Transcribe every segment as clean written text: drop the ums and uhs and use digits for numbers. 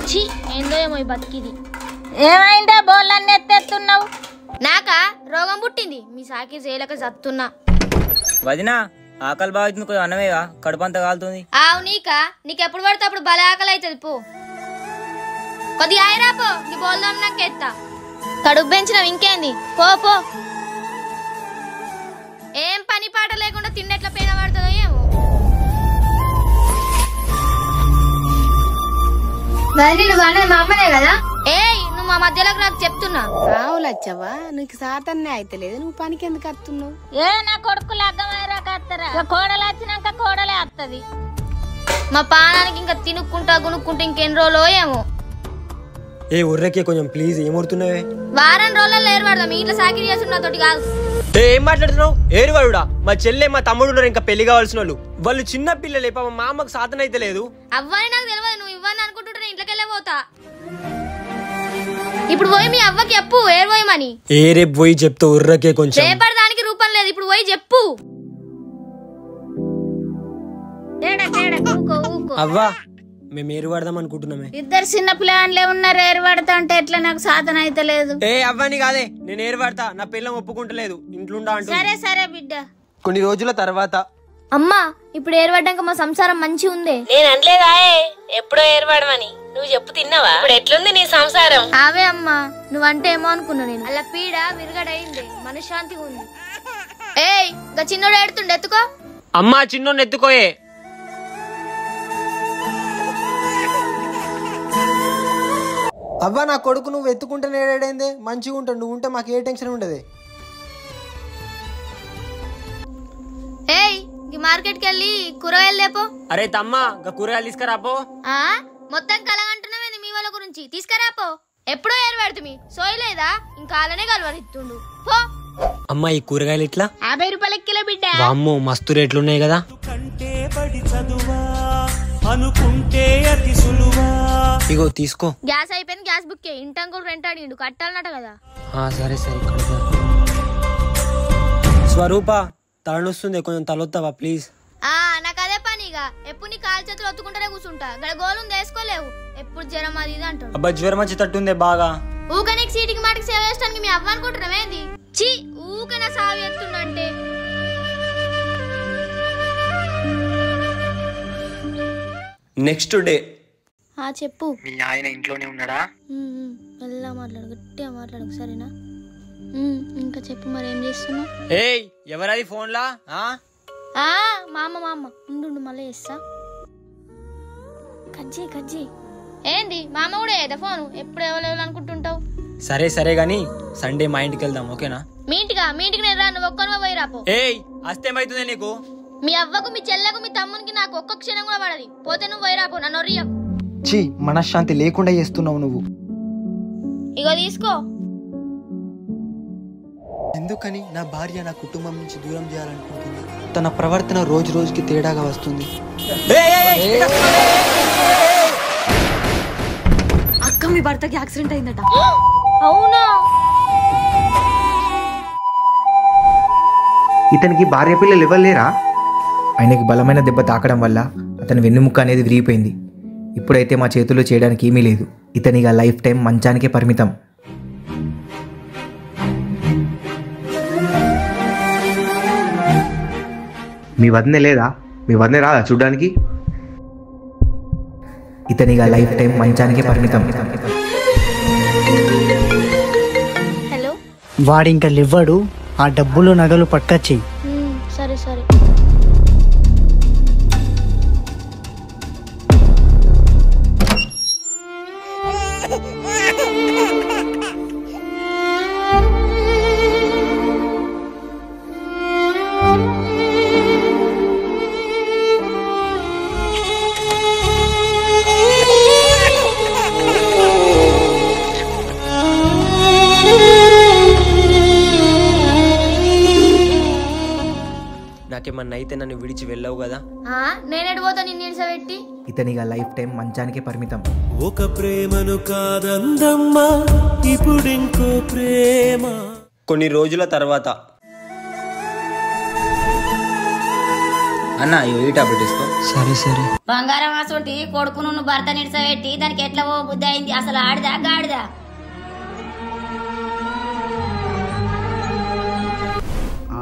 ఛీ ఏందో ఏమో ఈ బతికిది. ఏమైందా బోళ్ళన్నీ ఎత్తేస్తున్నావు? నాకా రోగం పుట్టింది, మీ సాకి చేయలేక చస్తున్నా. వదినా ఆకలి బాగా కొద్దిగా అన్నమేగా, కడుపంతా కాలుతుంది. ఆవు నీకా, నీకెప్పుడు పడితే అప్పుడు భలే ఆకలి అవుతుంది. పో కొద్దిగా ఆయరా పో, నీ బోల్దాం నాకు ఎత్తా. కడుపు పెంచినావు ఇంకేంది, పో పో. ఏం పని పాట లేకుండా తిండెట్లా పైన పడుతుందో ఏమో. నువ్వు అన్నది మా అమ్మనే కదా? ఏయ్ నువ్వు మా మధ్యలోకి నాకు చెప్తున్నా. రావులచ్చవా, నీకు సాతన్నే అయితలేదు, నువ్వు పనికి ఎందుకు వస్తున్నావు? ఏ నా కొడుకు లగ్గమైరా కత్తరా, కోడలు వచ్చినాక కోడలే వస్తుంది. మా పానానికి ఇంకా తినుక్కుంటా గునుక్కుంటా ఇంకెన్ని రోజులో ఏమో. ఏ ఉర్రకే కొంచెం ప్లీజ్, ఏమవుతున్నావే? వారం రోజుల్లో ఏర్పడదాం, మీ ఇంట్లో సాకిరి చేస్తున్నా తోటి కాదు. ఏం మాట్లాడుతున్నావు? ఏరువాడుడా, మా చెల్లె మా తమ్ముడు ఉన్నారు ఇంకా పెళ్లి కావాల్సిన వాళ్ళు. వాళ్ళు చిన్న పిల్లలే, పాప మా అమ్మకు సాధన అయితే లేదు. అవ్వని నాకు తెలియదు, నువ్వు ఇవ్వని అనుకుంటుంటే ఇంట్లోకి వెళ్ళే పోతా. ఇప్పుడు పోయి మీ అవ్వకి చెప్పు ఏరు పోయమని. ఏ రేపు పోయి చెప్తా ఉర్రకే కొంచెం. రేపటి దానికి రూపం లేదు, ఇప్పుడు పోయి చెప్పు. అవ్వా మేము ఏరు పడదాం అనుకుంటున్నామే. ఇద్దరు చిన్న పిల్లలే ఉన్నారు, ఏరు పడతా అంటే ఎట్లా నాకు సాధన అయితే లేదు. ఏ అవ్వని కాదే, నేను ఏరు పడతా, నా పిల్లం ఒప్పుకుంటలేదు, ఇంట్లుండా అంటూ. సరే సరే బిడ్డ. కొన్ని రోజుల తర్వాత అమ్మా ఇప్పుడు ఏర్పడ్డాక మా సంసారం మంచి ఉందే. నేను అనలేదా ఎప్పుడో ఏర్పడమని, నువ్వు చెప్పు తిన్నావా? ఇప్పుడు ఎట్లుంది నీ సంసారం? అవే అమ్మా, నువ్వంటే ఏమో అనుకున్నా నేను. అలా పీడ విరగడైంది, మనశ్శాంతిగా ఉంది. ఏయ్ గా చిన్నోడు ఏడుతుండే, ఎత్తుకో. అమ్మా చిన్నోని ఎత్తుకోయే. అవ్వ నా కొడుకు నువ్వు ఎత్తుకుంటే నేడైందే, మంచిగా ఉంటాడు, నువ్వు ఉంటే మాకు ఏ టెన్షన్ ఉండదు. ఏయ్ ఈ మార్కెట్ కి వెళ్ళి కూరగాయలు లేపో. అరే తమ్మా గా కూరగాయలు తీసుకురాపో. మొత్తం కలగంటున్నావేంది మీ వాళ్ళ గురించి, తీసుకురాపో. ఎప్పుడో ఏర్పడుతుంది సోయలేదా, ఇంకా అలానే కలవరిస్తుండు. పో. అమ్మా ఈ కూరగాయలు ఇట్లా 50 రూపాయలకి కిలో బిడ్డ. వామ్మో మస్తు రేట్లు ఉన్నాయి కదా. ఇగో తీసుకో. గ్యాస్ అయిపోయింది, గ్యాస్ బుక్ చేయి. ఇంటంకులు రెంట్ అడిగిండు, కట్టాలన్నట కదా. సరే సరే. స్వరూప తలనొస్తుంది, కొంచెం తలొత్తావా ప్లీజ్? నాకు అదే పనిగా, ఎప్పుడు నీ కాలు చేతులు ఒత్తుకుంటూనే కూర్చుంటా. గడ గోలు వేసుకోలేవు, ఎప్పుడు జ్వరం అది ఇది అంటాడు. అబ్బా జ్వరం వచ్చి తట్టుంది బాగా. ఊక నీకు సీటికి మాటికి సేవ చేస్తానికి మీ అవ్వ అనుకుంటున్నావేంది? చీ ఊక నా సాగు ఎత్తుండంటే. నెక్స్ట్ డే చెప్పు. మీ ఆయన ఇంట్లోనే ఉన్నాడా? మెల్లగా మాట్లాడు, గట్టిగా మాట్లాడు సరేనా? ఇంకా చెప్పు, మరి ఏం చేస్తున్నావు? ఏయ్ ఎవరది ఫోన్లా? మా అమ్మ ఉండు మళ్ళీ చేస్తా. కజ్జీ ఏంది మా అమ్మ కూడా ఏదా ఫోను, ఎప్పుడు ఎవరు అనుకుంటుంటావు? సరే సరే గాని సండే మా ఇంటికి వెళ్దాం, ఓకేనా? మీ ఇంటికి నేను రాను, ఒక్కను పోయి రాపో. ఏయ్ అస్తేమైతుంది నీకు? మీ అవ్వకు మీ చెల్లెకు మీ తమ్మునికి నాకు ఒక్క క్షణం కూడా పడది. పోతే నువ్వు పోయి రాపో, నన్ను ఒర్రియం. ఛీ మనశ్శాంతి లేకుండా చేస్తున్నావు నువ్వు. ఇగో తీసుకో. ఎందుకని నా భార్య నా కుటుంబం నుంచి దూరం చేయాలనుకుంటుంది? తన ప్రవర్తన రోజు రోజుకి తేడాగా వస్తుంది. అక్క మీ భర్తకి యాక్సిడెంట్ అయిందట. అవునా? ఇతనికి భార్య పిల్లలు ఇవ్వలేరా? ఆయనకి బలమైన దెబ్బ తాకడం వల్ల అతని వెన్నుముక్క అనేది విరిగిపోయింది. ఇప్పుడైతే మా చేతుల్లో చేయడానికి ఏమీ లేదు. ఇతనిగా లైఫ్ టైం మంచానికే పరిమితం. మీ వదిన లేదా? మీ వదిన రాదా చూడ్డానికి? ఇతనిగా లైఫ్ టైం మంచానికే పరిమితం. హలో, వాడింకా లివ్వడు, ఆ డబ్బులు నగలు పట్టుకొచ్చేయి. సరే సరే. నాకేమన్నా అయితే నన్ను విడిచి వెళ్ళవు కదా. నేనేడు పోతా నిన్ను నిలిచబెట్టి. ఇతనిగా లైఫ్ టైం మంచానికే పరిమితం. ఒక ప్రేమను కాదందమ్మా ఇప్పుడింకో ప్రేమ. కొన్ని రోజుల తర్వాత అన్న ఈ టాబ్లెట్ వేసుకో. సరే సరే. బంగారం అసొంటి కొడుకును నువ్వు భర్త నిడిసబెట్టి దానికి ఎట్లా ఓ బుద్ధి అయింది? అసలు ఆడిదా గాడిదా?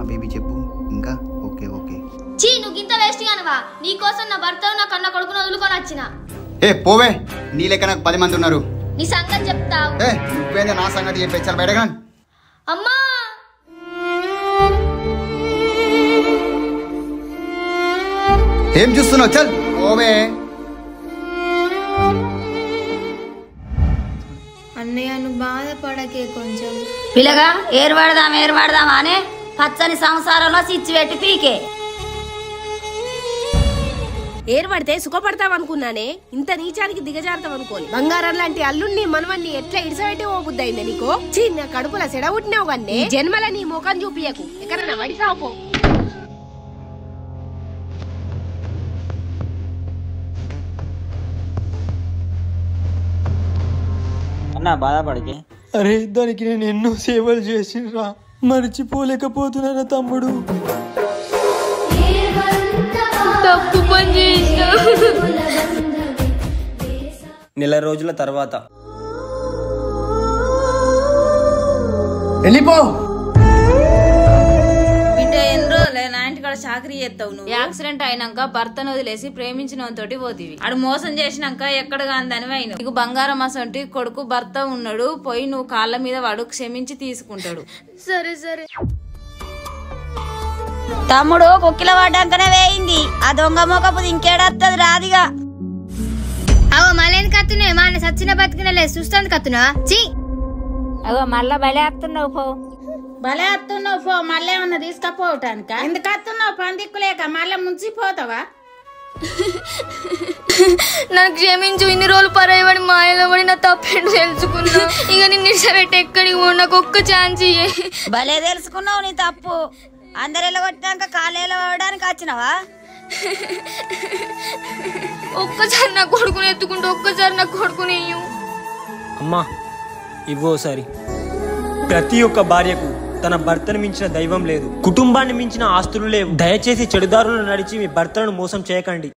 బేబీ చెప్పు ఇంకా. Okay okay. చీ నువ్వు ఇంత వేస్ట్ గానవా? నీకోసం నా భర్త నా కన్న కొడుకును వదులుకొని వచ్చిన. ఏ పోవే, నీ లెక్క నాకు 10 మంది ఉన్నారు. నీ సంగతి చెప్తావు. ఏ నువ్వేందే నా సంగతి చెప్పే, చాలా బయటగా. అమ్మా ఏం చూస్తున్నావు? చల్ పోవే. అన్నయ్య నువ్వు బాధపడకే కొంచెం. పిల్లగా ఏర్పడదాం అనే పచ్చని సంసారంలో సిచ్చి పెట్టి పీకే. ఏర్పడితే సుఖపడతాం అనుకున్నానే, ఇంత నీచానికి దిగజారుతాం అనుకోని. బంగారం లాంటి అల్లుణ్ణి మనవన్ని ఎట్లా ఇడిసబెట్టి ఓ బుద్ధి అయింది నీకు? చిన్న కడుపుల సెడవుట్టినావు కన్నే, జన్మల నీ ముఖం చూపియకు. ఎక్కడన్నా వడిసావు. అన్న బాధపడికే. అరే దానికి నేను ఎన్నో సేవలు చేసిరా, మర్చిపోలేకపోతున్నా తమ్ముడు. తప్పు పని చేసిన. నెల రోజుల తర్వాత వెళ్ళిపో. బిడ్డ ఎన్ని రోజులే నా ఇంటికాడ చాకరీ చేస్తావు నువ్వు? యాక్సిడెంట్ అయినాక భర్తను వదిలేసి ప్రేమించిన తోటి పోతివి. ఆడు మోసం చేసినాక ఎక్కడ కాందని అయిన నీకు బంగారం అసంటి కొడుకు భర్త ఉన్నాడు. పోయి నువ్వు కాళ్ళ మీద వాడు క్షమించి తీసుకుంటాడు. సరే సరే. తమ్ముడు కుక్కిల పడ్డాకనే వేయింది. ఆ దొంగ మొక్కపు ఇంకేడత్తది రాదిగా. అగో మళ్ళీ కత్తునే మా సచ్చిన బతికిన లేదు చూస్తుంది కత్తునా. చీ అగో మళ్ళా బలే వస్తున్నావు పో. బలే వస్తున్నావు పో. మళ్ళీ ఏమన్నా తీసుకపోవటానిక? ఎందుకు వస్తున్నావు? పందిక్కులేక మళ్ళీ ముంచిపోతావా? నాకు క్షమించు. ఇన్ని రోజులు పరాయబడి మాయలో పడి నా తప్పేంటో తెలుసుకున్నా. ఇక నిన్ను ఇష్టపెట్టి ఎక్కడికి పో, నాకు ఒక్క ఛాన్స్ ఇయ్యి. భలే తెలుసుకున్నావు నీ తప్పు. అందరిలో కొట్టినాక కాలేలో పడడానికి వచ్చినావా? ఒక్కసారి నా కొడుకుని ఎత్తుకుంటూ ఒక్కసారి నా కొడుకుని ఇయ్యు. అమ్మా ఇవ్వోసారి. ప్రతి ఒక్క భార్యకు తన భర్తను మించిన దైవం లేదు, కుటుంబాన్ని మించిన ఆస్తులు లేవు. దయచేసి చెడుదారులను నడిచి మీ భర్తలను మోసం చేయకండి.